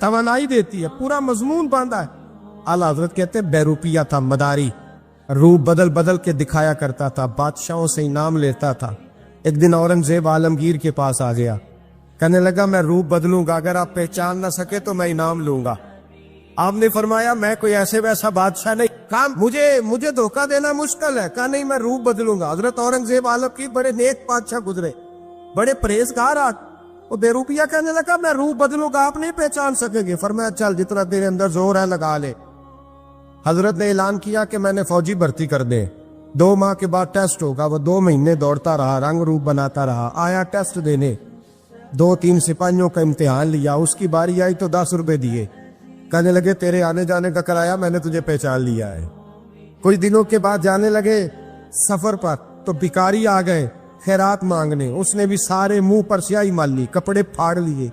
توانائی دیتی ہے, پورا مضمون باندھا ہے. اعلیٰ حضرت کہتے ہیں بہروپیہ تھا, مداری, روپ بدل بدل کے دکھایا کرتا تھا, بادشاہوں سے انعام لیتا تھا. ایک دن اورنگزیب عالمگیر کے پاس آ گیا, کہنے لگا میں روپ بدلوں گا, اگر آپ پہچان نہ سکے تو میں انعام لوں گا. آپ نے فرمایا میں کوئی ایسے ویسا بادشاہ نہیں, کہا مجھے دھوکہ دینا مشکل ہے. کہا نہیں, میں روپ بدلوں گا. حضرت اورنگزیب عالمگیر بڑے نیک بادشاہ گزرے, بڑے پرہیزگار. وہ بہروپیہ کہنے لگا میں روپ بدلوں گا, آپ نہیں پہچان سکیں گے. فرمایا چل جتنا تیرے اندر زور ہے لگا لے. حضرت نے اعلان کیا کہ میں نے فوجی بھرتی کر دے, 2 ماہ کے بعد ٹیسٹ ہوگا. وہ 2 مہینے دوڑتا رہا, رنگ روپ بناتا رہا, آیا ٹیسٹ دینے, 2-3 سپاہیوں کا امتحان لیا. اس کی باری آئی تو 10 روپے دیے, کہنے لگے تیرے آنے جانے کا کرایہ میں نے تجھے پہچان لیا ہے. کچھ دنوں کے بعد جانے لگے سفر پر, تو بھکاری آ گئے خیرات مانگنے. اس نے بھی سارے منہ پر سیاہی مال لی, کپڑے پھاڑ لیے,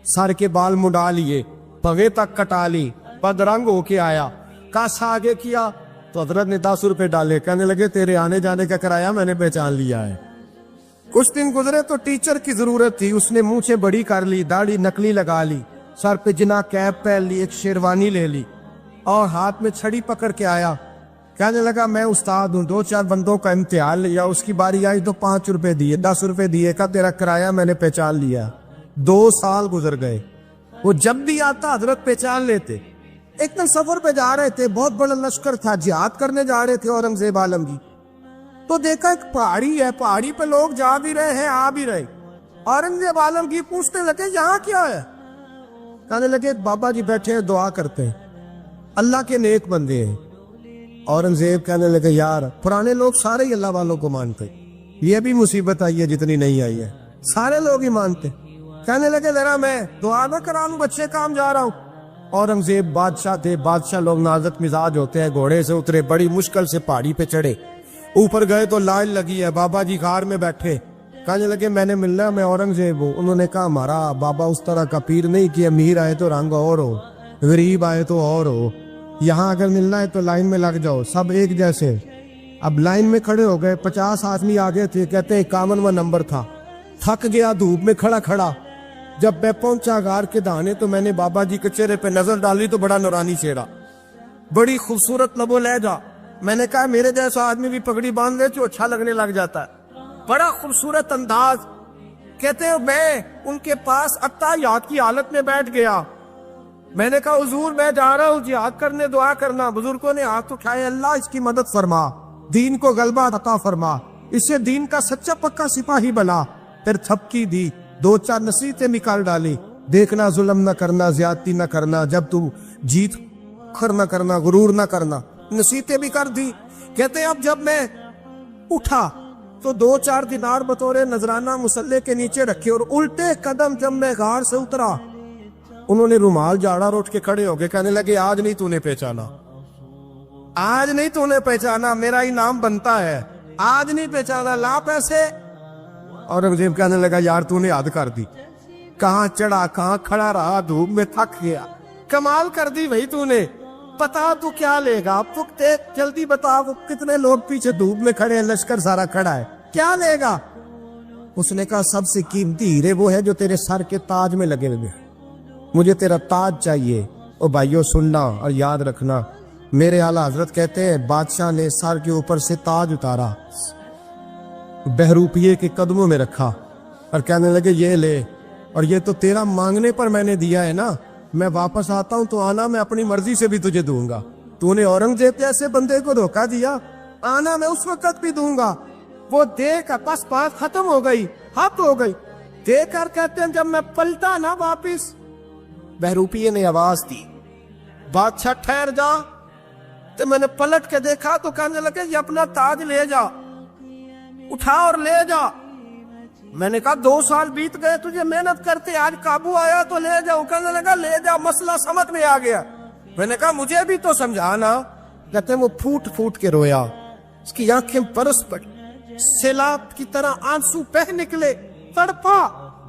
سر کے بال مڈا لیے, پگے تک کٹا لی, بدرنگ ہو کے آیا. کاسا آگے کیا تو حضرت نے 10 روپے ڈالے, کہنے لگے تیرے آنے جانے کا کرایہ میں نے پہچان لیا ہے. کچھ دن گزرے تو ٹیچر کی ضرورت تھی. اس نے مونچھیں بڑی کر لی, داڑھی نکلی لگا لی, سر پہ جنا کیپ پہن لی, ایک شیروانی لے لی اور ہاتھ میں چھڑی پکڑ کے آیا. کہنے لگا میں استاد ہوں, 2-4 بندوں کا امتحان لیا, اس کی باری آئی تو 5 روپے دیے, 10 روپے دیے, کا تیرا کرایہ میں نے پہچان لیا. 2 سال گزر گئے. وہ جب بھی آتا حضرت پہچان لیتے. ایک دن سفر پہ جا رہے تھے, بہت بڑا لشکر تھا, جہاد کرنے جا رہے تھے اورنگزیب عالمگیر. تو دیکھا ایک پہاڑی ہے, پہاڑی پہ لوگ جا بھی رہے ہیں آ بھی رہے. اورنگزیب عالمگیر پوچھنے لگے یہاں کیا ہے؟ کہنے لگے بابا جی بیٹھے ہیں دعا کرتے ہیں, اللہ کے نیک بندے ہیں. اورنگزیب کہنے لگے یار پرانے لوگ سارے ہی اللہ والوں کو مانتے, یہ بھی مصیبت آئی ہے جتنی نہیں آئی ہے, سارے لوگ ہی مانتے. کہنے لگے ذرا میں دعا نہ کرا لوں, بچے کام جا رہا ہوں. اورنگزیب بادشاہ تھے, بادشاہ لوگ نازک مزاج ہوتے ہیں. گھوڑے سے اترے, بڑی مشکل سے پہاڑی پہ چڑھے, اوپر گئے تو لائن لگی ہے, بابا جی غار میں بیٹھے. کہنے لگے میں نے ملنا ہے, میں اورنگزیب ہوں. انہوں نے کہا ہمارا بابا اس طرح کا پیر نہیں کہ امیر آئے تو رنگ اور ہو, غریب آئے تو اور ہو. یہاں اگر ملنا ہے تو لائن میں لگ جاؤ, سب ایک جیسے. اب لائن میں کھڑے ہو گئے, 50 آدمی آگے تھے, کہتے ہیں 51واں نمبر تھا. تھک گیا دھوپ میں کھڑا کھڑا. جب میں پہنچا غار کے دہانے تو میں نے بابا جی کے چہرے پہ نظر ڈالی تو بڑا نورانی چہرہ, بڑی خوبصورت لب و لہجہ. میں نے کہا میرے جیسا آدمی بھی پگڑی باندھ لے تو اچھا لگنے لگ جاتا ہے, بڑا خوبصورت انداز. کہتے ہیں میں ان کے پاس اتحیات کی حالت میں بیٹھ گیا. میں نے کہا حضور میں جا رہا ہوں جہاد کرنے, دعا کرنا. بزرگوں نے ہاتھ اٹھائے, اللہ اس کی مدد فرما, دین کو غلبہ عطا فرما, اسے دین کا سچا پکا سپاہی بنا. پھر تھپکی دی, 2-4 نصیحتیں نکال ڈالی. دیکھنا ظلم نہ کرنا, زیادتی نہ کرنا, جب تم جیت کر نہ کرنا, غرور نہ کرنا. نصیحتیں بھی کر دی. کہتے اب جب میں اٹھا تو 2-4 دینار بطور نذرانہ مسلح کے نیچے رکھے, اور الٹے قدم جب میں غار سے اترا انہوں نے رومال جاڑا اور اٹھ کے کھڑے ہو گئے. کہنے لگے آج نہیں تو نے پہچانا, آج نہیں تو نے پہچانا, میرا انعام بنتا ہے, آج نہیں پہچانا, لا پیسے. اورنگزیب کہنے لگا یار تو نے حد کر دی, کہاں چڑھا کہاں کھڑا رہا, دھوپ میں تھک گیا, کمال کر دی بھائی تو نے. پتا تو کیا لے گا, اب جلدی بتا, وہ کتنے لوگ پیچھے دھوپ میں کھڑے ہیں, لشکر سارا کھڑا ہے, کیا لے گا؟ اس نے کہا سب سے قیمتی ہیرے وہ ہے جو تیرے سر کے تاج میں لگے ہوئے, مجھے تیرا تاج چاہیے. او بھائیو سننا اور یاد رکھنا, میرے اعلیٰ حضرت کہتے ہیں بادشاہ نے سر کے اوپر سے تاج اتارا, بہروپیے کے قدموں میں رکھا اور کہنے لگے یہ لے, اور یہ تو تیرا مانگنے پر میں نے دیا ہے نا, میں واپس آتا ہوں تو آنا میں اپنی مرضی سے بھی تجھے دوں گا. تو نے اورنگزیب جیسے بندے کو دھوکہ دیا, آنا میں اس وقت بھی دوں گا. وہ دے کر بس بات ختم ہو گئی, حق ہو گئی. دے کر کہتے ہیں جب میں پلٹا نا واپس, بہروپیے نے آواز دی بادشاہ ٹھہر جا. تو میں نے پلٹ کے دیکھا تو کہنے لگے یہ اپنا تاج لے جا, اٹھا اور لے جا. میں نے کہا 2 سال بیت گئے تجھے محنت کرتے, آج قابو آیا تو لے جاؤ. کہنے لگا لے جا, مسئلہ سمجھ میں آ گیا. میں نے کہا مجھے بھی تو سمجھانا. کہتے ہیں وہ پھوٹ پھوٹ کے رویا, اس کی آنکھیں برس پڑی, سیلاب کی طرح آنسو بہہ نکلے, تڑپا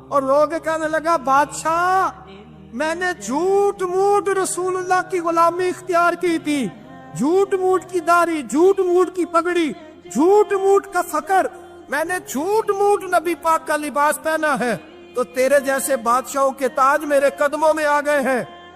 اور رو کے کہنے لگا بادشاہ میں نے جھوٹ موٹ رسول اللہ کی غلامی اختیار کی تھی, جھوٹ موٹ کی داڑھی, جھوٹ موٹ کی پگڑی, جھوٹ موٹ کا فقر, میں نے جھوٹ موٹ نبی پاک کا لباس پہنا ہے, تو تیرے جیسے بادشاہوں کے تاج میرے قدموں میں آ گئے ہیں.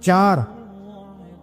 4।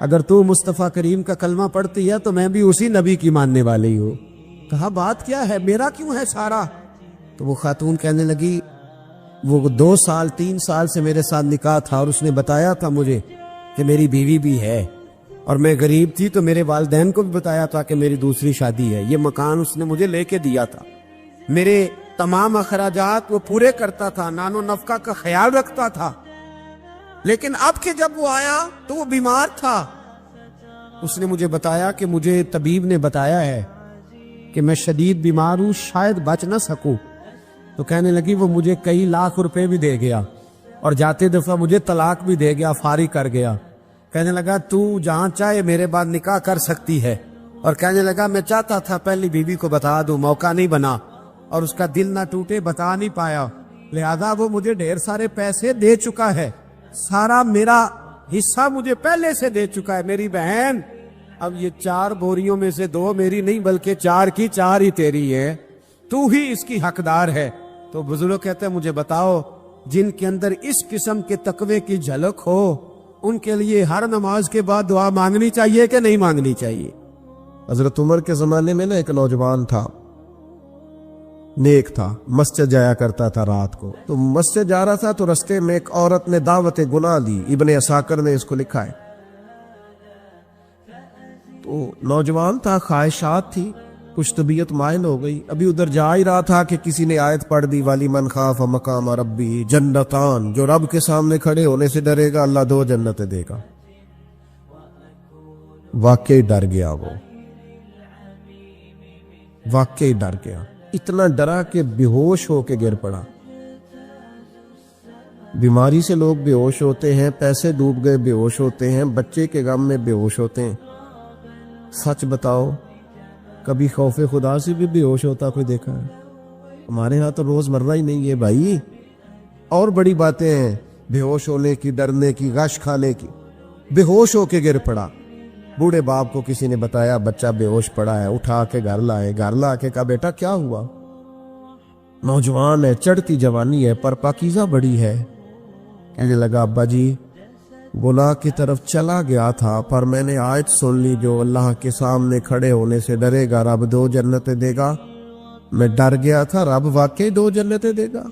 اگر تو مصطفیٰ کریم کا کلمہ پڑھتی ہے تو میں بھی اسی نبی کی ماننے والی ہوں۔ کہا بات کیا ہے، میرا کیوں ہے سارا؟ تو وہ خاتون کہنے لگی وہ 2 سال 3 سال سے میرے ساتھ نکاح تھا اور اس نے بتایا تھا مجھے کہ میری بیوی بھی ہے، اور میں غریب تھی تو میرے والدین کو بھی بتایا تھا کہ میری دوسری شادی ہے۔ یہ مکان اس نے مجھے لے کے دیا تھا، میرے تمام اخراجات وہ پورے کرتا تھا، نان و نفقہ کا خیال رکھتا تھا، لیکن اب کہ جب وہ آیا تو وہ بیمار تھا۔ اس نے مجھے بتایا کہ مجھے طبیب نے بتایا ہے کہ میں شدید بیمار ہوں، شاید بچ نہ سکوں۔ تو کہنے لگی وہ مجھے کئی لاکھ روپے بھی دے گیا اور جاتے دفعہ مجھے طلاق بھی دے گیا، فارغ کر گیا۔ کہنے لگا تو جہاں چاہے میرے بعد نکاح کر سکتی ہے، اور کہنے لگا میں چاہتا تھا پہلی بیوی کو بتا دوں، موقع نہیں بنا اور اس کا دل نہ ٹوٹے، بتا نہیں پایا، لہذا وہ مجھے ڈھیر سارے پیسے دے چکا ہے، سارا میرا حصہ مجھے پہلے سے دے چکا ہے۔ میری بہن اب یہ 4 بوریوں میں سے 2 میری نہیں بلکہ 4 کی 4 ہی تیری ہے، تو ہی اس کی حقدار ہے۔ تو بزرگ کہتے ہیں مجھے بتاؤ جن کے اندر اس قسم کے تقوی کی جھلک ہو ان کے لیے ہر نماز کے بعد دعا مانگنی چاہیے کہ نہیں مانگنی چاہیے؟ حضرت عمر کے زمانے میں ایک نوجوان تھا، نیک تھا، مسجد جایا کرتا تھا رات کو۔ تو مسجد جا رہا تھا تو رستے میں ایک عورت نے دعوت گناہ دی، ابن عساکر نے اس کو لکھا ہے۔ تو نوجوان تھا، خواہشات تھی، کچھ طبیعت مائل ہو گئی، ابھی ادھر جا ہی رہا تھا کہ کسی نے آیت پڑھ دی والی من خاف مقام ربی جنتان، جو رب کے سامنے کھڑے ہونے سے ڈرے گا اللہ 2 جنتیں دے گا۔ واقعی ڈر گیا، وہ واقعی ڈر گیا، اتنا ڈرا کہ بے ہوش ہو کے گر پڑا۔ بیماری سے لوگ بے ہوش ہوتے ہیں، پیسے ڈوب گئے بے ہوش ہوتے ہیں، بچے کے غم میں بے ہوش ہوتے ہیں۔ سچ بتاؤ کبھی خوف خدا سے بھی بے ہوش ہوتا کوئی دیکھا ہے؟ ہمارے ہاں تو روز مرہ ہی نہیں ہے بھائی، اور بڑی باتیں ہیں بے ہوش ہونے کی، ڈرنے کی، غش کھانے کی۔ بے ہوش ہو کے گر پڑا، بوڑھے باپ کو کسی نے بتایا بچہ بے ہوش پڑا ہے، اٹھا کے گھر لائے، گھر لا کے کہا بیٹا کیا ہوا؟ نوجوان ہے، چڑھتی جوانی ہے پر پاکیزہ بڑی ہے۔ کہنے لگا ابا جی گناہ کی طرف چلا گیا تھا پر میں نے آیت سن لی جو اللہ کے سامنے کھڑے ہونے سے ڈرے گا رب 2 جنتیں دے گا، میں ڈر گیا تھا، رب واقعی 2 جنتیں دے گا۔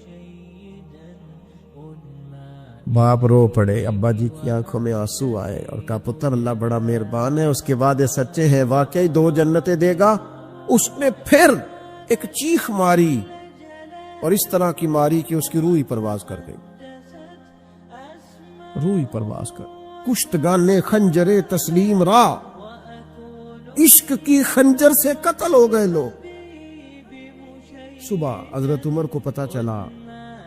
باپ رو پڑے، ابا جی کی آنکھوں میں آنسو آئے اور کہا پتر اللہ بڑا مہربان ہے، اس کے وعدے سچے ہیں، واقعی 2 جنتیں دے گا۔ اس نے پھر ایک چیخ ماری اور اس طرح کی ماری کہ اس کی روح ہی پرواز کر گئی، روح ہی پرواز کر۔ کشتگانے خنجر تسلیم را، عشق کی خنجر سے قتل ہو گئے لوگ۔ صبح حضرت عمر کو پتا چلا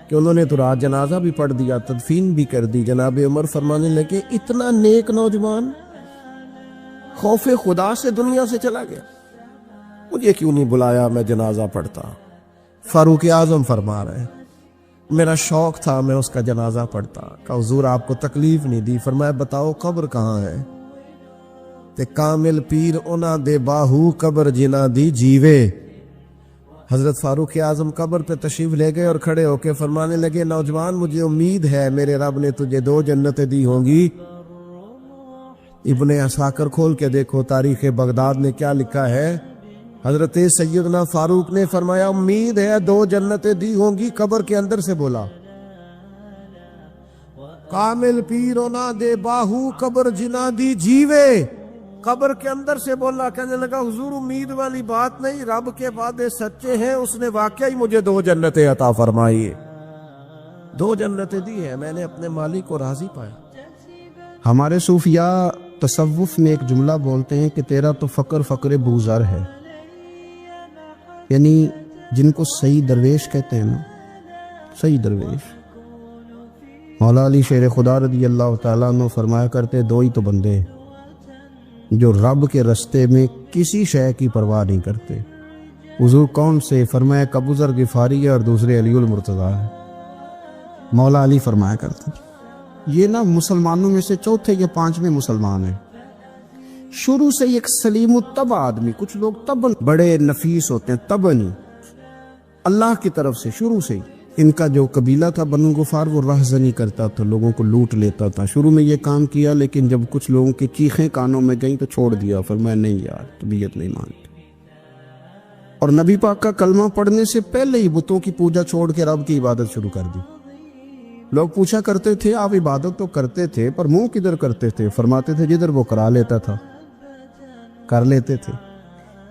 کہ انہوں نے تو رات جنازہ بھی پڑھ دیا، تدفین بھی کر دی۔ جناب عمر فرمانے لگے اتنا نیک نوجوان خوف خدا سے دنیا سے چلا گیا، مجھے کیوں نہیں بلایا میں جنازہ پڑھتا؟ فاروق اعظم فرما رہے ہیں میرا شوق تھا میں اس کا جنازہ پڑھتا۔ کہ حضور آپ کو تکلیف نہیں دی؟ فرمایا بتاؤ قبر کہاں ہے؟ تے کامل پیر اونا دے باہو قبر جنا دی جیوے۔ حضرت فاروق اعظم قبر پہ تشریف لے گئے اور کھڑے ہو کے فرمانے لگے نوجوان مجھے امید ہے میرے رب نے تجھے 2 جنتیں دی ہوں گی۔ ابن عساکر کھول کے دیکھو تاریخ بغداد نے کیا لکھا ہے۔ حضرت سیدنا فاروق نے فرمایا امید ہے 2 جنتیں دی ہوں گی، قبر کے اندر سے بولا کامل پیرو نہ دے باہو قبر جنا دی جیوے، قبر کے اندر سے بولا۔ کہنے لگا حضور امید والی بات نہیں، رب کے وعدے سچے ہیں، اس نے واقعی مجھے 2 جنتیں عطا فرمائی، 2 جنتیں دی ہیں، میں نے اپنے مالک کو راضی پایا۔ ہمارے صوفیاء تصوف میں ایک جملہ بولتے ہیں کہ تیرا تو فقر فقر بوزر ہے، یعنی جن کو صحیح درویش کہتے ہیں نا، صحیح درویش۔ مولا علی شیر خدا رضی اللہ تعالیٰ عنہ فرمایا کرتے 2 ہی تو بندے ہیں جو رب کے رستے میں کسی شے کی پرواہ نہیں کرتے۔ حضور کون سے؟ فرمایا ابو ذر غفاری ہے اور دوسرے علی المرتضیٰ ہے۔ مولا علی فرمایا کرتے یہ نا مسلمانوں میں سے 4 یا 5ویں مسلمان ہیں، شروع سے ایک سلیم الطبع آدمی، کچھ لوگ طبع بڑے نفیس ہوتے ہیں، طبع نہیں، اللہ کی طرف سے شروع سے ہی ان کا جو قبیلہ تھا بنو غفار وہ راہزنی کرتا تھا، لوگوں کو لوٹ لیتا تھا۔ شروع میں یہ کام کیا، لیکن جب کچھ لوگوں کی چیخیں کانوں میں گئیں تو چھوڑ دیا، فرمایا نہیں یار طبیعت نہیں مانتی۔ اور نبی پاک کا کلمہ پڑھنے سے پہلے ہی بتوں کی پوجا چھوڑ کے رب کی عبادت شروع کر دی۔ لوگ پوچھا کرتے تھے آپ عبادت تو کرتے تھے پر منہ کدھر کرتے تھے؟ فرماتے تھے جدھر وہ کرا لیتا تھا کر لیتے تھے۔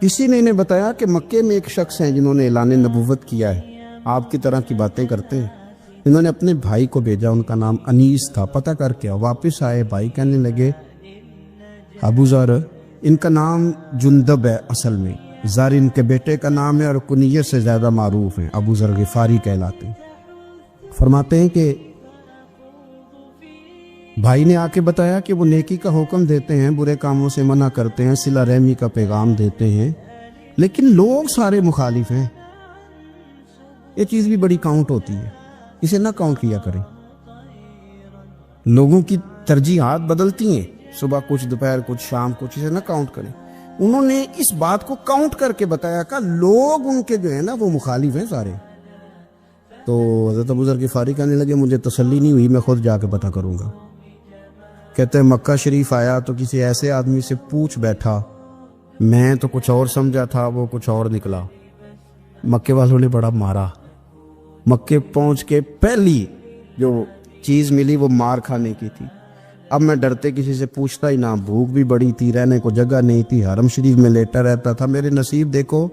کسی نے انہیں بتایا کہ مکے میں ایک شخص ہیں جنہوں نے اعلان نبوت کیا ہے، آپ کی طرح کی باتیں کرتے ہیں۔ انہوں نے اپنے بھائی کو بھیجا، ان کا نام انیس تھا، پتہ کر کے واپس آئے، بھائی کہنے لگے ابو ذر، ان کا نام جندب ہے، اصل میں زر ان کے بیٹے کا نام ہے اور کنیت سے زیادہ معروف ہیں، ابو ذر غفاری کہلاتے ہیں۔ فرماتے ہیں کہ بھائی نے آ کے بتایا کہ وہ نیکی کا حکم دیتے ہیں، برے کاموں سے منع کرتے ہیں، صلہ رحمی کا پیغام دیتے ہیں، لیکن لوگ سارے مخالف ہیں۔ یہ چیز بھی بڑی کاؤنٹ ہوتی ہے، اسے نہ کاؤنٹ کیا کریں۔ لوگوں کی ترجیحات بدلتی ہیں، صبح کچھ، دوپہر کچھ، شام کچھ، اسے نہ کاؤنٹ کریں۔ انہوں نے اس بات کو کاؤنٹ کر کے بتایا کہ لوگ ان کے جو ہے نا وہ مخالف ہیں سارے۔ تو حضرت ابو ذر غفاری کہنے لگے مجھے تسلی نہیں ہوئی، میں خود جا کے پتہ کروں گا۔ کہتے ہیں مکہ شریف آیا تو کسی ایسے آدمی سے پوچھ بیٹھا، میں تو کچھ اور سمجھا تھا، وہ کچھ اور نکلا۔ مکے والوں نے بڑا مارا۔ مکے پہنچ کے پہلی جو چیز ملی وہ مار کھانے کی تھی۔ اب میں ڈرتے کسی سے پوچھتا ہی نہ، بھوک بھی بڑی تھی، رہنے کو جگہ نہیں تھی، حرم شریف میں لیٹا رہتا تھا۔ میرے نصیب دیکھو،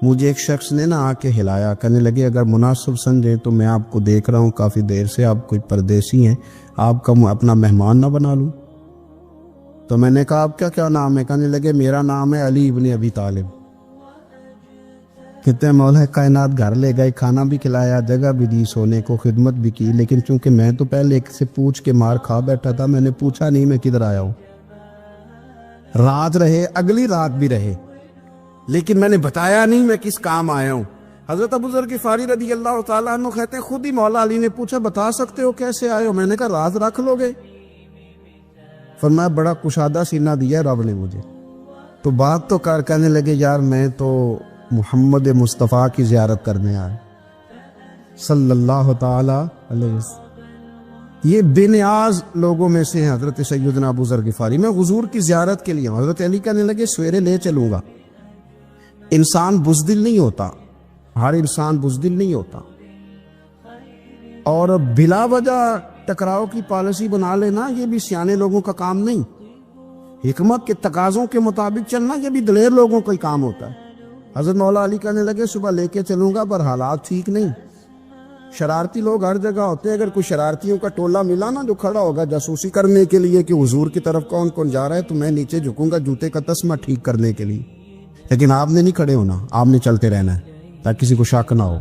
مجھے ایک شخص نے نہ آ کے ہلایا، کہنے لگے اگر مناسب سمجھے تو میں آپ کو دیکھ رہا ہوں کافی دیر سے، آپ کوئی پردیسی ہیں، آپ کا اپنا مہمان نہ بنا لوں؟ تو میں نے کہا آپ کا کیا نام ہے؟ کہنے لگے میرا نام ہے علی ابن ابی طالب۔ کہتے ہیں مولا کائنات گھر لے گئے، کھانا بھی کھلایا، جگہ بھی دی، سونے کو خدمت بھی کی، لیکن چونکہ میں تو پہلے ایک سے پوچھ کے مار کھا بیٹھا تھا، میں نے پوچھا نہیں میں کدھر آیا ہوں۔ رات رہے، اگلی رات بھی رہے، لیکن میں نے بتایا نہیں میں کس کام آیا ہوں۔ حضرت ابو ذر غفاری رضی اللہ تعالیٰ عنہ کہتے ہیں خود ہی مولا علی نے پوچھا بتا سکتے ہو کیسے آئے ہو؟ میں نے کہا راز رکھ لو گے؟ فرمایا بڑا کشادہ سینہ دیا رب نے مجھے۔ تو بات تو کہنے لگے یار میں تو محمد مصطفیٰ کی زیارت کرنے آئے صلی اللہ تعالی علیہ وسلم۔ یہ بے نیاز لوگوں میں سے ہیں حضرت سیدنا ابو ذر غفاری۔ میں حضور کی زیارت کے لیے ہوں۔ حضرت علی کہنے لگے سویرے لے چلوں گا۔ انسان بزدل نہیں ہوتا، ہر انسان بزدل نہیں ہوتا، اور بلا وجہ ٹکراؤ کی پالیسی بنا لینا یہ بھی سیانے لوگوں کا کام نہیں۔ حکمت کے تقاضوں کے مطابق چلنا یہ بھی دلیر لوگوں کا ہی کام ہوتا ہے۔ حضرت مولا علی کہنے لگے صبح لے کے چلوں گا پر حالات ٹھیک نہیں، شرارتی لوگ ہر جگہ ہوتے ہیں، اگر کوئی شرارتیوں کا ٹولہ ملا نا جو کھڑا ہوگا جاسوسی کرنے کے لیے کہ حضور کی طرف کون کون جا رہا ہے، تو میں نیچے جھکوں گا جوتے کا تسمہ ٹھیک کرنے کے لیے، لیکن آپ نے نہیں کھڑے ہونا، آپ نے چلتے رہنا ہے تاکہ کسی کو شک نہ ہو۔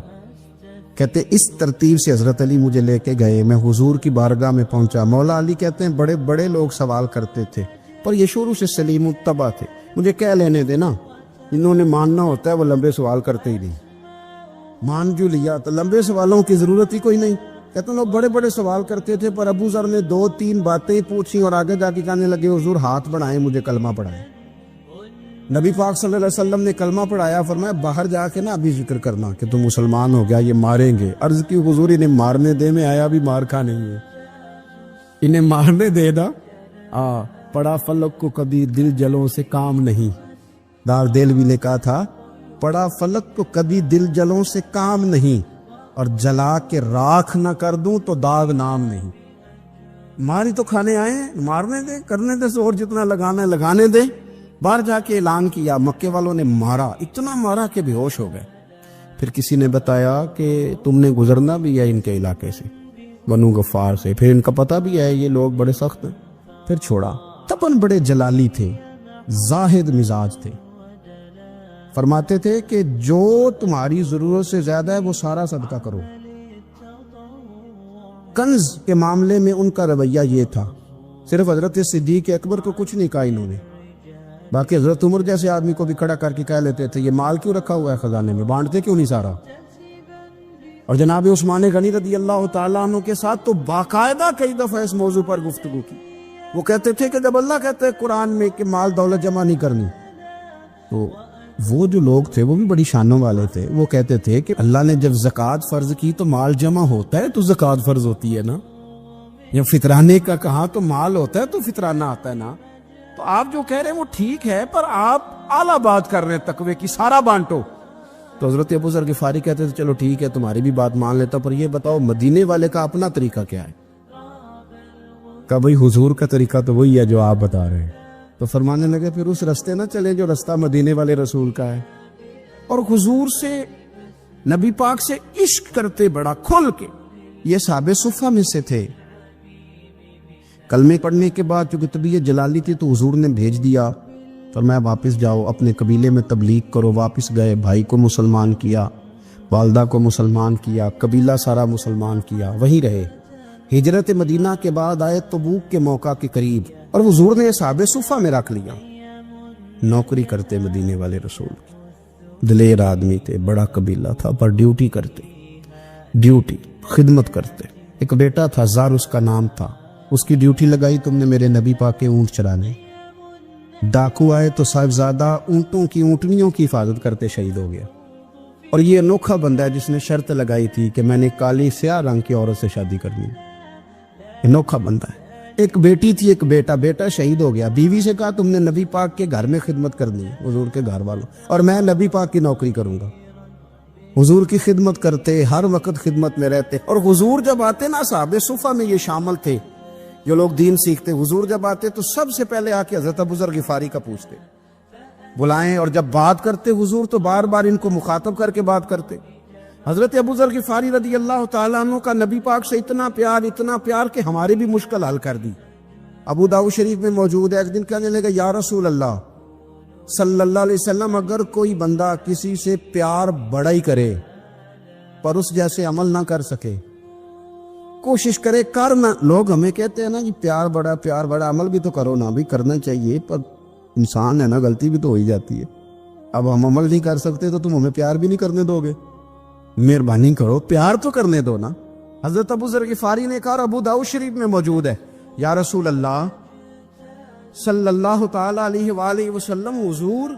کہتے اس ترتیب سے حضرت علی مجھے لے کے گئے، میں حضور کی بارگاہ میں پہنچا۔ مولا علی کہتے ہیں بڑے بڑے لوگ سوال کرتے تھے پر یہ شروع سے سلیم الطبع تھے، مجھے کہہ لینے دینا، انہوں نے ماننا ہوتا ہے وہ لمبے سوال کرتے ہی نہیں، مان جو لیا تو لمبے سوالوں کی ضرورت ہی کوئی نہیں۔ کہتے ہیں لوگ بڑے بڑے سوال کرتے تھے پر ابو ذر نے 2-3 باتیں پوچھی اور آگے جا کے کہنے لگے حضور ہاتھ بڑھائیں مجھے کلمہ پڑھائیں۔ نبی پاک صلی اللہ علیہ وسلم نے کلمہ پڑھایا، فرمایا باہر جا کے نا ابھی ذکر کرنا کہ تم مسلمان ہو گیا، یہ ماریں گے۔ عرض کی حضور انہیں مارنے دے، میں آیا بھی مار کھا نہیں ہے، انہیں مارنے دے دا۔ پڑا فلک کو کبھی دل جلوں سے کام نہیں، دار دل بھی نے کہا تھا پڑا فلک کو کبھی دل جلوں سے کام نہیں، اور جلا کے راکھ نہ کر دوں تو داغ نام نہیں۔ ماری تو کھانے آئے ہیں، مارنے دے، کرنے دے زور جتنا لگانا ہے لگانے دے۔ باہر جا کے اعلان کیا، مکے والوں نے مارا، اتنا مارا کہ بے ہوش ہو گئے۔ پھر کسی نے بتایا کہ تم نے گزرنا بھی ہے ان کے علاقے سے، بنو غفار سے، پھر ان کا پتہ بھی ہے یہ لوگ بڑے سخت ہیں، پھر چھوڑا۔ تپن بڑے جلالی تھے، زاہد مزاج تھے، فرماتے تھے کہ جو تمہاری ضرورت سے زیادہ ہے وہ سارا صدقہ کرو۔ کنز کے معاملے میں ان کا رویہ یہ تھا، صرف حضرت صدیق اکبر کو کچھ نہیں کہا انہوں نے، باقی حضرت عمر جیسے آدمی کو بھی کھڑا کر کے کہہ لیتے تھے یہ مال کیوں رکھا ہوا ہے خزانے میں، بانٹتے کیوں نہیں سارا؟ اور جناب عثمان غنی رضی اللہ تعالیٰ عنہ کے ساتھ تو باقاعدہ کئی دفعہ اس موضوع پر گفتگو کی۔ وہ کہتے تھے کہ جب اللہ کہتے ہیں قرآن میں کہ مال دولت جمع نہیں کرنی، تو وہ جو لوگ تھے وہ بھی بڑی شانوں والے تھے. وہ کہتے تھے کہ اللہ نے جب زکوٰۃ فرض کی تو مال جمع ہوتا ہے تو زکوٰۃ فرض ہوتی ہے نا. جب فطرانے کا کہا تو مال ہوتا ہے تو فطرانہ آتا ہے نا. تو آپ جو کہہ رہے ہیں وہ ٹھیک ہے، پر آپ اعلیٰ بات کر رہے ہیں تقوی کی، سارا بانٹو. تو حضرت ابو ذر غفاری کہتے تھے چلو ٹھیک ہے تمہاری بھی بات مان لیتا، پر یہ بتاؤ مدینے والے کا اپنا طریقہ کیا ہے؟ کہ بھئی حضور کا طریقہ تو وہی ہے جو آپ بتا رہے ہیں. تو فرمانے لگے پھر اس رستے نہ چلیں جو رستہ مدینے والے رسول کا ہے. اور حضور سے، نبی پاک سے عشق کرتے بڑا کھل کے. یہ صحابہ صفہ میں سے تھے. کلمے پڑھنے کے بعد چونکہ طبیعت جلالی تھی تو حضور نے بھیج دیا، فرمایا واپس جاؤ اپنے قبیلے میں تبلیغ کرو. واپس گئے، بھائی کو مسلمان کیا، والدہ کو مسلمان کیا، قبیلہ سارا مسلمان کیا، وہیں رہے. ہجرت مدینہ کے بعد آئے تبوک کے موقع کے قریب، اور حضور نے صحابہ صفہ میں رکھ لیا. نوکری کرتے مدینے والے رسول کی، دلیر آدمی تھے، بڑا قبیلہ تھا، پر ڈیوٹی کرتے، ڈیوٹی خدمت کرتے. ایک بیٹا تھا زار اس کا نام تھا، اس کی ڈیوٹی لگائی تم نے میرے نبی پاک کے اونٹ چرانے. ڈاکو آئے تو صاحبزادہ اونٹوں کی، اونٹنیوں کی حفاظت کرتے شہید ہو گیا. اور یہ انوکھا بندہ ہے جس نے شرط لگائی تھی کہ میں نے کالی سیاہ رنگ کی عورت سے شادی کرنی. انوکھا بندہ ہے. ایک بیٹی تھی، ایک بیٹا، بیٹا شہید ہو گیا. بیوی سے کہا تم نے نبی پاک کے گھر میں خدمت کرنی ہے، حضور کے گھر والوں، اور میں نبی پاک کی نوکری کروں گا. حضور کی خدمت کرتے، ہر وقت خدمت میں رہتے. اور حضور جب آتے نا، صحابہ صفہ میں یہ شامل تھے جو لوگ دین سیکھتے. حضور جب آتے تو سب سے پہلے آ کے حضرت ابو ذر غفاری کا پوچھتے، بلائیں. اور جب بات کرتے حضور تو بار بار ان کو مخاطب کر کے بات کرتے. حضرت ابو ذر غفاری رضی اللہ تعالیٰ عنہ کا نبی پاک سے اتنا پیار کہ ہماری بھی مشکل حل کر دی. ابو داؤد شریف میں موجود ہے. ایک دن کہنے لگا یا رسول اللہ صلی اللہ علیہ وسلم، اگر کوئی بندہ کسی سے پیار بڑا ہی کرے پر اس جیسے عمل نہ کر سکے، کوشش کرے کرنا. لوگ ہمیں کہتے ہیں نا جی پیار بڑا، عمل بھی تو کرو نا. بھی کرنا چاہیے، پر انسان ہے نا، غلطی بھی تو ہو ہی جاتی ہے. اب ہم عمل نہیں کر سکتے تو تم ہمیں پیار بھی نہیں کرنے دو گے؟ مہربانی کرو، پیار تو کرنے دو نا. حضرت ابو ذر غفاری نے کہا، ابو داؤد شریف میں موجود ہے، یا رسول اللہ صلی اللہ تعالی علیہ وآلہ وسلم، حضور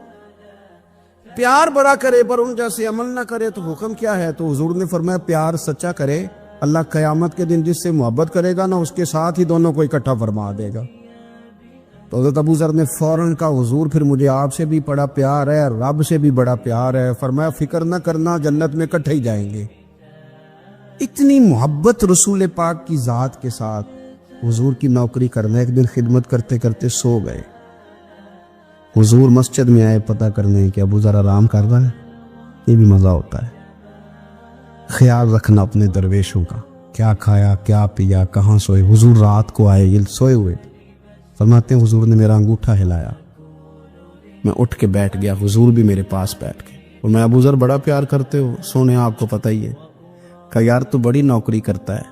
پیار بڑا کرے پر ان جیسے عمل نہ کرے تو حکم کیا ہے؟ تو حضور نے فرمایا پیار سچا کرے، اللہ قیامت کے دن جس سے محبت کرے گا نا اس کے ساتھ ہی دونوں کو اکٹھا فرما دے گا. تو حضرت ابو ذر نے فوراً کہا، حضور پھر مجھے آپ سے بھی بڑا پیار ہے، رب سے بھی بڑا پیار ہے. فرمایا فکر نہ کرنا، جنت میں اکٹھے ہی جائیں گے. اتنی محبت رسول پاک کی ذات کے ساتھ. حضور کی نوکری کرنا. ایک دن خدمت کرتے کرتے سو گئے. حضور مسجد میں آئے پتہ کرنے کہ ابو ذر آرام کر رہا ہے. یہ بھی مزہ ہوتا ہے، خیال رکھنا اپنے درویشوں کا، کیا کھایا، کیا پیا، کہاں سوئے. حضور رات کو آئے، یہ سوئے ہوئے. فرماتے ہیں حضور نے میرا انگوٹھا ہلایا، میں اٹھ کے بیٹھ گیا، حضور بھی میرے پاس بیٹھ گئے. اور میں ابو ذر بڑا پیار کرتے ہو، سونے آپ کو پتہ ہی ہے. کہا یار تو بڑی نوکری کرتا ہے،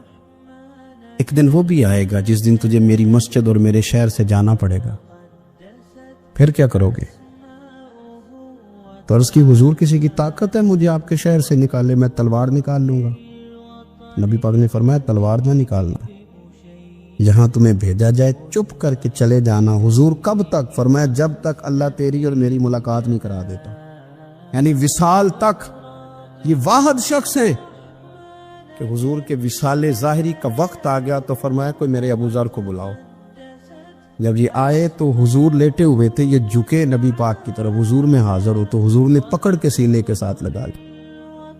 ایک دن وہ بھی آئے گا جس دن تجھے میری مسجد اور میرے شہر سے جانا پڑے گا، پھر کیا کرو گے؟ تو عرض کی حضور کسی کی طاقت ہے مجھے آپ کے شہر سے نکالے؟ میں تلوار نکال لوں گا. نبی پاک نے فرمایا تلوار نہ نکالنا، جہاں تمہیں بھیجا جائے چپ کر کے چلے جانا. حضور کب تک؟ فرمایا جب تک اللہ تیری اور میری ملاقات نہیں کرا دیتا، یعنی وصال تک. یہ واحد شخص ہے کہ حضور کے وصال ظاہری کا وقت آ گیا تو فرمایا کوئی میرے ابو ذر کو بلاؤ. جب یہ آئے تو حضور لیٹے ہوئے تھے، یہ جھکے نبی پاک کی طرف، حضور میں حاضر ہو تو حضور نے پکڑ کے سینے کے ساتھ لگا لی.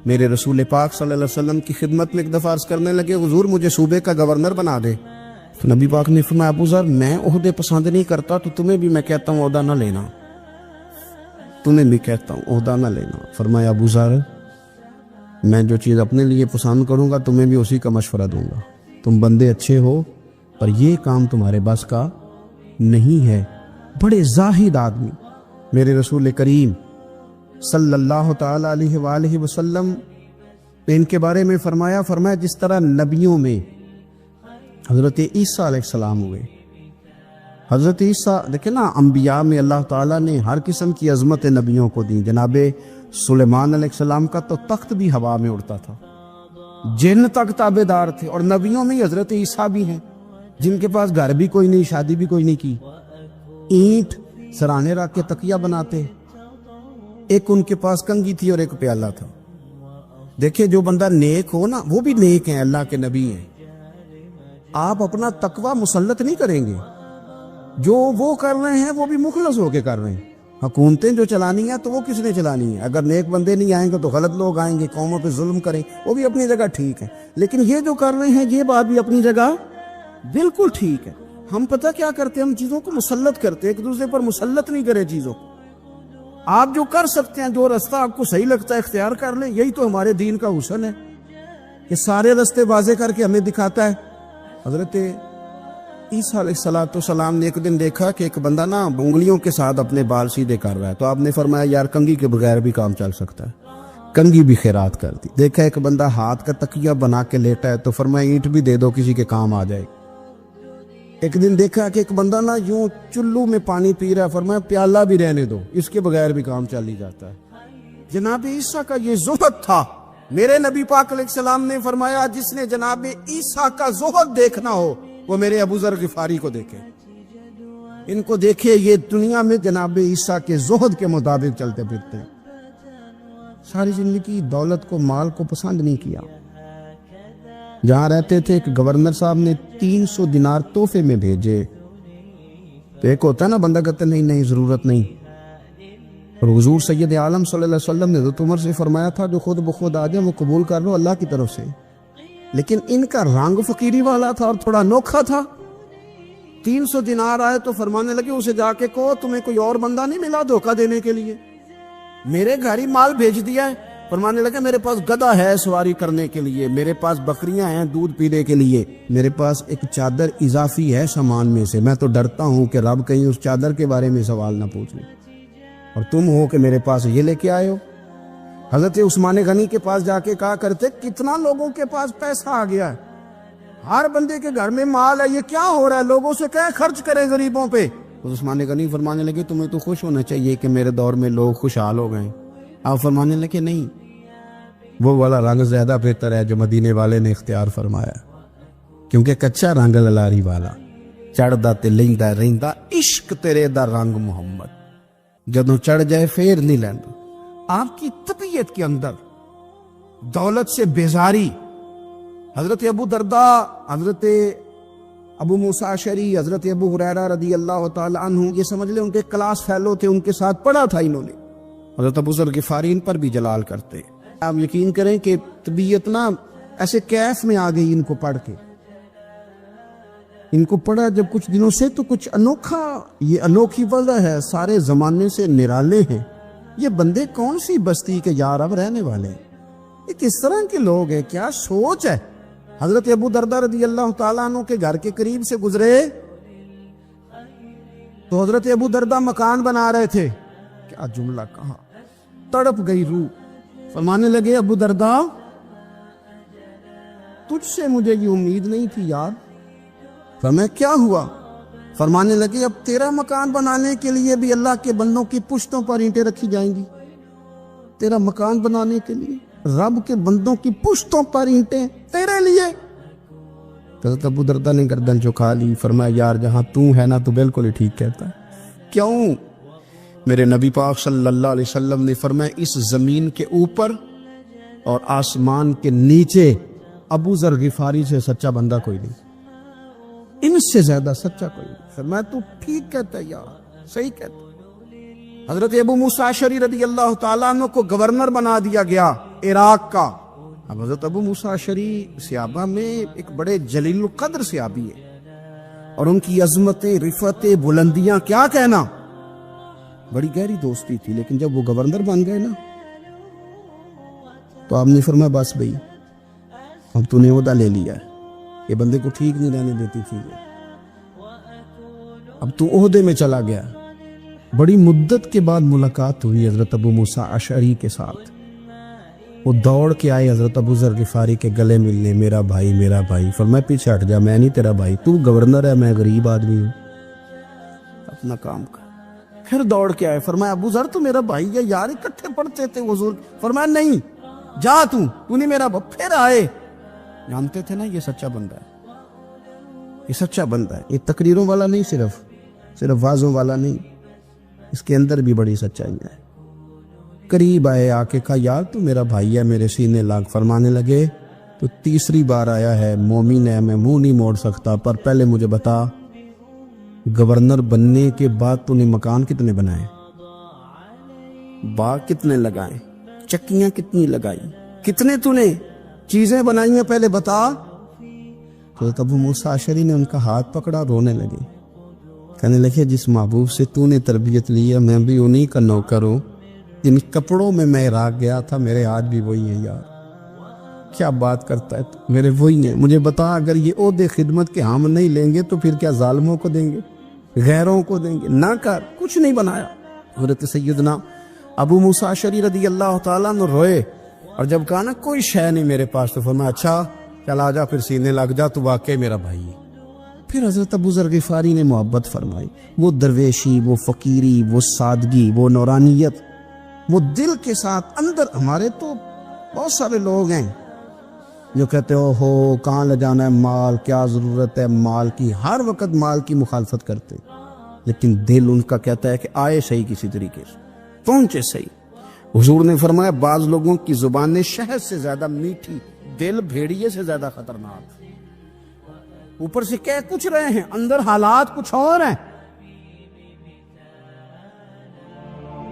میرے رسول پاک صلی اللہ علیہ وسلم کی خدمت میں ایک دفعہ عرض کرنے لگے حضور مجھے صوبے کا گورنر بنا دے. تو نبی پاک نے فرمایا ابو ذر میں عہدے پسند نہیں کرتا، تو تمہیں بھی میں کہتا ہوں عہدہ نہ لینا، تمہیں بھی کہتا ہوں عہدہ نہ لینا. فرمایا ابو ذر میں جو چیز اپنے لیے پسند کروں گا تمہیں بھی اسی کا مشورہ دوں گا. تم بندے اچھے ہو پر یہ کام تمہارے بس کا نہیں ہے. بڑے زاہد آدمی. میرے رسول کریم صلی اللہ تعالی علیہ وآلہ وسلم نے ان کے بارے میں فرمایا جس طرح نبیوں میں حضرت عیسیٰ علیہ السلام ہوئے. حضرت عیسیٰ دیکھیں نا، انبیاء میں اللہ تعالیٰ نے ہر قسم کی عظمت نبیوں کو دی. جناب سلیمان علیہ السلام کا تو تخت بھی ہوا میں اڑتا تھا، جن تک تابع دار تھے. اور نبیوں میں حضرت عیسیٰ بھی ہیں جن کے پاس گھر بھی کوئی نہیں، شادی بھی کوئی نہیں کی، اینٹ سرانے رکھ کے تکیہ بناتے. ایک ان کے پاس کنگھی تھی اور ایک پیالہ تھا. دیکھیں جو بندہ نیک ہو نا وہ بھی نیک ہیں, اللہ کے نبی ہیں. آپ اپنا تقوی مسلط نہیں کریں گے, جو وہ کر رہے ہیں وہ بھی مخلص ہو کے کر رہے ہیں. حکومتیں جو چلانی ہیں تو وہ کس نے چلانی ہے؟ اگر نیک بندے نہیں آئیں گے تو غلط لوگ آئیں گے, قوموں پہ ظلم کریں, وہ بھی اپنی جگہ ٹھیک ہے. لیکن یہ جو کر رہے ہیں یہ بات بھی اپنی جگہ بالکل ٹھیک ہے. ہم پتہ کیا کرتے ہیں, ہم چیزوں کو مسلط کرتے ہیں, ایک دوسرے پر مسلط نہیں کرے چیزوں کو. آپ جو کر سکتے ہیں, جو رستہ آپ کو صحیح لگتا ہے اختیار کر لیں. یہی تو ہمارے دین کا حسن ہے, یہ سارے رستے واضح کر کے ہمیں دکھاتا ہے. حضرت عیسیٰ علیہ السلام نے ایک دن دیکھا کہ ایک بندہ نا انگلیوں کے ساتھ اپنے بال سیدھے کر رہا ہے, تو آپ نے فرمایا یار کنگھی کے بغیر بھی کام چل سکتا ہے, کنگھی بھی خیرات کر دی. دیکھا ایک بندہ ہاتھ کا تکیہ بنا کے لیٹا ہے, تو فرمایا اینٹ بھی دے دو, کسی کے کام آ جائے. ایک دن دیکھا کہ ایک بندہ نا یوں چلو میں پانی پی رہا ہے, فرمایا پیالہ بھی رہنے دو, اس کے بغیر بھی کام چل ہی جاتا ہے. جناب عیسیٰ کا یہ زہد تھا. میرے نبی پاک علیہ السلام نے فرمایا جس نے جناب عیسیٰ کا زہد دیکھنا ہو وہ میرے ابو ذر غفاری کو دیکھے, ان کو دیکھے, یہ دنیا میں جناب عیسیٰ کے زہد کے مطابق چلتے پھرتے ہیں. ساری زندگی دولت کو, مال کو پسند نہیں کیا. جہاں رہتے تھے ایک گورنر صاحب نے 300 دینار تحفے میں بھیجے. تو ایک ہوتا ہے نا بندہ کہتا نہیں نہیں ضرورت نہیں. اور حضور سید عالم صلی اللہ علیہ وسلم نے حضرت عمر سے فرمایا تھا جو خود بخود آ جائے وہ قبول کر لو اللہ کی طرف سے. لیکن ان کا رنگ فقیری والا تھا اور تھوڑا انوکھا تھا. 300 دینار آئے تو فرمانے لگے اسے جا کے کہو تمہیں کوئی اور بندہ نہیں ملا دھوکہ دینے کے لیے, میرے گھر ہی مال بھیج دیا ہے. فرمانے لگے میرے پاس گدھا ہے سواری کرنے کے لیے, میرے پاس بکریاں ہیں دودھ پینے کے لیے, میرے پاس ایک چادر اضافی ہے سامان میں سے, میں تو ڈرتا ہوں کہ رب کہیں اس چادر کے بارے میں سوال نہ پوچھ لے, اور تم ہو کہ میرے پاس یہ لے کے آئے ہو. حضرت عثمان غنی کے پاس جا کے کہا کرتے کتنا لوگوں کے پاس پیسہ آ گیا ہے, ہر بندے کے گھر میں مال ہے, یہ کیا ہو رہا ہے, لوگوں سے کہیں خرچ کرے غریبوں پہ. عثمان غنی فرمانے لگے تمہیں تو خوش ہونا چاہیے کہ میرے دور میں لوگ خوشحال ہو گئے. آپ فرمانے لگے نہیں, وہ والا رنگ زیادہ بہتر ہے جو مدینے والے نے اختیار فرمایا, کیونکہ کچا رنگ للاری والا چڑھدا تے لیندا رہندا عشق تیرے دا رنگ محمد, جدوں چڑھ جائے پھر نہیں لیندا. آپ کی طبیعت کے اندر دولت سے بیزاری. حضرت ابو درداء, حضرت ابو موسیٰ اشعری, حضرت ابو ہریرہ رضی اللہ تعالی عنہ, یہ سمجھ لیں ان کے کلاس فیلو تھے, ان کے ساتھ پڑھا تھا انہوں نے. حضرت ابو ذر غفاری ان پر بھی جلال کرتے. آپ یقین کریں کہ طبیعت نا ایسے کیف میں آ گئی ان کو پڑھ کے. ان کو پڑھا جب کچھ دنوں سے تو کچھ انوکھا, یہ انوکھی وجہ ہے, سارے زمانے سے نرالے ہیں. یہ بندے کون سی بستی کے یار اب رہنے والے ہیں, یہ کس طرح کے لوگ ہیں, کیا سوچ ہے. حضرت ابو درداء رضی اللہ تعالیٰ عنہ کے گھر کے قریب سے گزرے تو حضرت ابو درداء مکان بنا رہے تھے. کیا جملہ کہا, تڑپ گئی روح. فرمانے لگے ابو درداء تجھ سے مجھے یہ امید نہیں تھی یار. فرمایا کیا ہوا؟ فرمانے لگے اب تیرا مکان بنانے کے لیے بھی اللہ کے بندوں کی پشتوں پر اینٹیں رکھی جائیں گی. تیرا مکان بنانے کے لیے رب کے بندوں کی پشتوں پر اینٹیں تیرے لیے. حضرت ابو درداء نے گردن جھکا لی. فرمایا یار جہاں تو ہے نا تو بالکل ہی ٹھیک کہتا ہے. کیوں؟ میرے نبی پاک صلی اللہ علیہ وسلم نے فرمایا اس زمین کے اوپر اور آسمان کے نیچے ابو ذر غفاری سے سچا بندہ کوئی نہیں, ان سے زیادہ سچا کوئی نہیں. فرمایا تو ٹھیک کہتا ہے یار, صحیح کہتا ہے. حضرت ابو موسیٰ اشعری رضی اللہ تعالیٰ عنہ کو گورنر بنا دیا گیا عراق کا. اب حضرت ابو موسیٰ اشعری صحابہ میں ایک بڑے جلیل القدر صحابی ہے, اور ان کی عظمتیں, رفعتیں, بلندیاں کیا کہنا, بڑی گہری دوستی تھی. لیکن جب وہ گورنر بن گئے نا تو آپ نے فرمایا بس بھئی اب تو نے عہدہ لے لیا ہے, یہ بندے کو ٹھیک نہیں رہنے دیتی تھی, اب تو عہدے میں چلا گیا. بڑی مدت کے بعد ملاقات ہوئی حضرت ابو موسیٰ اشعری کے ساتھ. وہ دوڑ کے آئے حضرت ابو ذر غفاری کے گلے ملنے, میرا بھائی میرا بھائی. فرمایا پیچھے ہٹ جا, میں نہیں تیرا بھائی, تو گورنر ہے, میں غریب آدمی ہوں, اپنا کام کر. پھر دوڑ کے آئے. فرمایا ابو ذر تو میرا بھائی ہے یار, اکٹھے پڑھتے تھے حضور. فرمایا نہیں جا, تو نہیں میرا بھائی. پھر آئے. جانتے تھے نا یہ سچا بندہ ہے, یہ سچا بندہ ہے, یہ تقریروں والا نہیں, صرف وعظوں والا نہیں, اس کے اندر بھی بڑی سچائی ہے. قریب آئے, آ کے کہا یار تو میرا بھائی ہے, میرے سینے لاگ. فرمانے لگے تو تیسری بار آیا ہے, مومن ہے, میں منہ نہیں موڑ سکتا, پر پہلے مجھے بتا گورنر بننے کے بعد تو نے مکان کتنے بنائے, باغ کتنے لگائے, چکیاں کتنی لگائی, کتنے تو نے چیزیں بنائی ہیں, پہلے بتا. تو ابو موسیٰ اشعری نے ان کا ہاتھ پکڑا, رونے لگے, کہنے لگے جس محبوب سے تو نے تربیت لی ہے میں بھی انہی کا نوکر ہوں, جن کپڑوں میں میں راگ گیا تھا میرے آج بھی وہی ہیں. یار کیا بات کرتا ہے, میرے وہی ہیں. مجھے بتا اگر یہ عہدے خدمت کے ہم نہیں لیں گے تو پھر کیا ظالموں کو دیں گے, غیروں کو دیں گے؟ نہ کر, کچھ نہیں بنایا. حضرت سیدنا ابو موسیٰ اشعری رضی اللہ تعالیٰ نے روئے, اور جب کہا نا کوئی شے نہیں میرے پاس, تو فرمایا اچھا چل آ جا, پھر سینے لگ جا, تو واقعی میرا بھائی ہے. پھر حضرت ابو ذر غفاری نے محبت فرمائی, وہ درویشی, وہ فقیری, وہ سادگی, وہ نورانیت, وہ دل کے ساتھ اندر. ہمارے تو بہت سارے لوگ ہیں جو کہتے ہو کہاں لے جانا ہے مال, کیا ضرورت ہے مال کی, ہر وقت مال کی مخالفت کرتے, لیکن دل ان کا کہتا ہے کہ آئے صحیح, کسی طریقے سے پہنچے صحیح. حضور نے فرمایا بعض لوگوں کی زبانیں شہد سے زیادہ میٹھی, دل بھیڑیے سے زیادہ خطرناک. اوپر سے کہہ کچھ رہے ہیں, اندر حالات کچھ اور ہیں.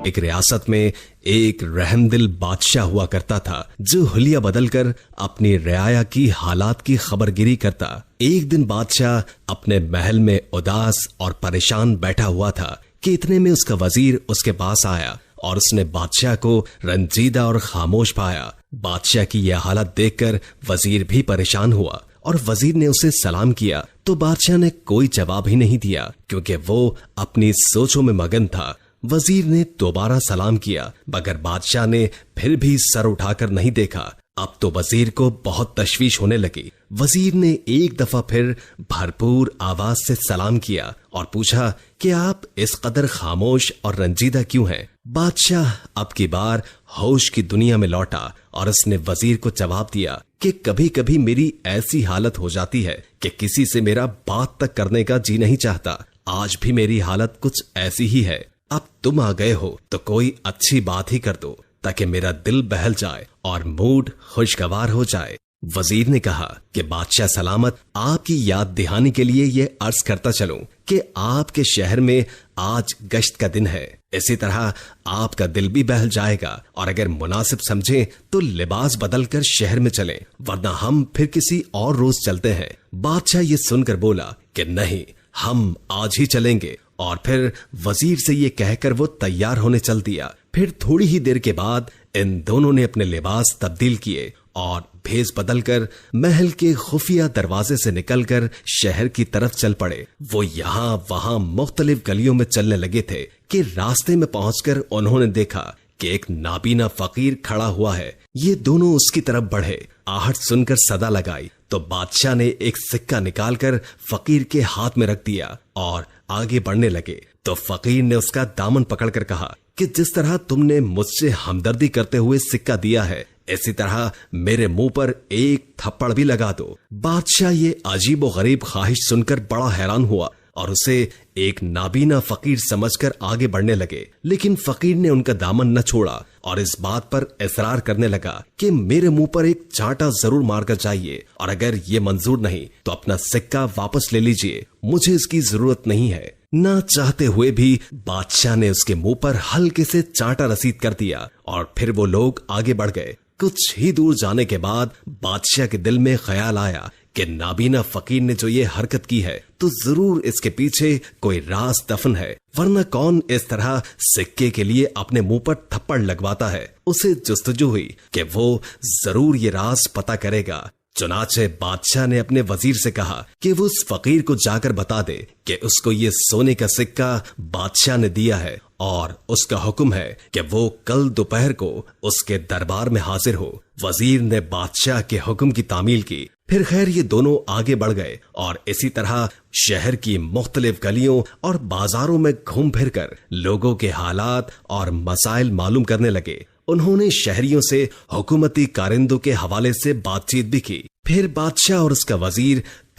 ایک ریاست میں ایک رحم دل بادشاہ ہوا کرتا تھا جو حلیہ بدل کر اپنی رعایا کی حالات کی خبر گیری کرتا. ایک دن بادشاہ اپنے محل میں اداس اور پریشان بیٹھا ہوا تھا کہ اتنے میں اس کا وزیر اس کے پاس آیا اور اس نے بادشاہ کو رنجیدہ اور خاموش پایا. بادشاہ کی یہ حالت دیکھ کر وزیر بھی پریشان ہوا اور وزیر نے اسے سلام کیا تو بادشاہ نے کوئی جواب ہی نہیں دیا کیونکہ وہ اپنی سوچوں میں مگن تھا. وزیر نے دوبارہ سلام کیا مگر بادشاہ نے پھر بھی سر اٹھا کر نہیں دیکھا. اب تو وزیر کو بہت تشویش ہونے لگی. وزیر نے ایک دفعہ پھر بھرپور آواز سے سلام کیا اور پوچھا کہ آپ اس قدر خاموش اور رنجیدہ کیوں ہیں؟ بادشاہ اب کی بار ہوش کی دنیا میں لوٹا اور اس نے وزیر کو جواب دیا کہ کبھی کبھی میری ایسی حالت ہو جاتی ہے کہ کسی سے میرا بات تک کرنے کا جی نہیں چاہتا. آج بھی میری حالت کچھ ایسی ہی ہے. اب تم آ گئے ہو تو کوئی اچھی بات ہی کر دو تاکہ میرا دل بہل جائے اور موڈ خوشگوار ہو جائے. وزیر نے کہا کہ بادشاہ سلامت, آپ کی یاد دہانی کے لیے یہ عرض کرتا چلوں کہ آپ کے شہر میں آج گشت کا دن ہے. اسی طرح آپ کا دل بھی بہل جائے گا اور اگر مناسب سمجھیں تو لباس بدل کر شہر میں چلیں, ورنہ ہم پھر کسی اور روز چلتے ہیں. بادشاہ یہ سن کر بولا کہ نہیں, ہم آج ہی چلیں گے. اور پھر وزیر سے یہ کہہ کر وہ تیار ہونے چل دیا. پھر تھوڑی ہی دیر کے بعد ان دونوں نے اپنے لباس تبدیل کیے اور بھیس بدل کر محل کے خفیہ دروازے سے نکل کر شہر کی طرف چل پڑے. وہ یہاں وہاں مختلف گلیوں میں چلنے لگے تھے کہ راستے میں پہنچ کر انہوں نے دیکھا کہ ایک نابینا فقیر کھڑا ہوا ہے. یہ دونوں اس کی طرف بڑھے. آہٹ سن کر صدا لگائی تو بادشاہ نے ایک سکہ نکال کر فقیر کے ہاتھ میں رکھ دیا اور آگے بڑھنے لگے. تو فقیر نے اس کا دامن پکڑ کر کہا کہ جس طرح تم نے مجھ سے ہمدردی کرتے ہوئے سکہ دیا ہے اسی طرح میرے منہ پر ایک تھپڑ بھی لگا دو. بادشاہ یہ عجیب و غریب خواہش سن کر بڑا حیران ہوا اور اسے ایک نابینا فقیر سمجھ کر آگے بڑھنے لگے. لیکن فقیر نے ان کا دامن نہ چھوڑا اور اس بات پر اصرار کرنے لگا کہ میرے منہ پر ایک چانٹا ضرور مار کر چاہیے, اور اگر یہ منظور نہیں تو اپنا سکہ واپس لے لیجئے, مجھے اس کی ضرورت نہیں ہے. نہ چاہتے ہوئے بھی بادشاہ نے اس کے منہ پر ہلکے سے چانٹا رسید کر دیا اور پھر وہ لوگ آگے بڑھ گئے. کچھ ہی دور جانے کے بعد بادشاہ کے دل میں خیال آیا کہ نابینا فقیر نے جو یہ حرکت کی ہے تو ضرور اس کے پیچھے کوئی راز دفن ہے, ورنہ کون اس طرح سکے کے لیے اپنے منہ پر تھپڑ لگواتا ہے. اسے جستجو ہوئی کہ وہ ضرور یہ راز پتہ کرے گا. چنانچہ بادشاہ نے اپنے وزیر سے کہا کہ وہ اس فقیر کو جا کر بتا دے کہ اس کو یہ سونے کا سکہ بادشاہ نے دیا ہے اور اس کا حکم ہے کہ وہ کل دوپہر کو اس کے دربار میں حاضر ہو. وزیر نے بادشاہ کے حکم کی تعمیل کی. پھر خیر یہ دونوں آگے بڑھ گئے اور اسی طرح شہر کی مختلف گلیوں اور بازاروں میں گھوم پھر کر لوگوں کے حالات اور مسائل معلوم کرنے لگے. انہوں نے شہریوں سے حکومتی کارندوں کے حوالے سے بات چیت بھی کی. پھر بادشاہ اور اس کا وزیر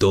2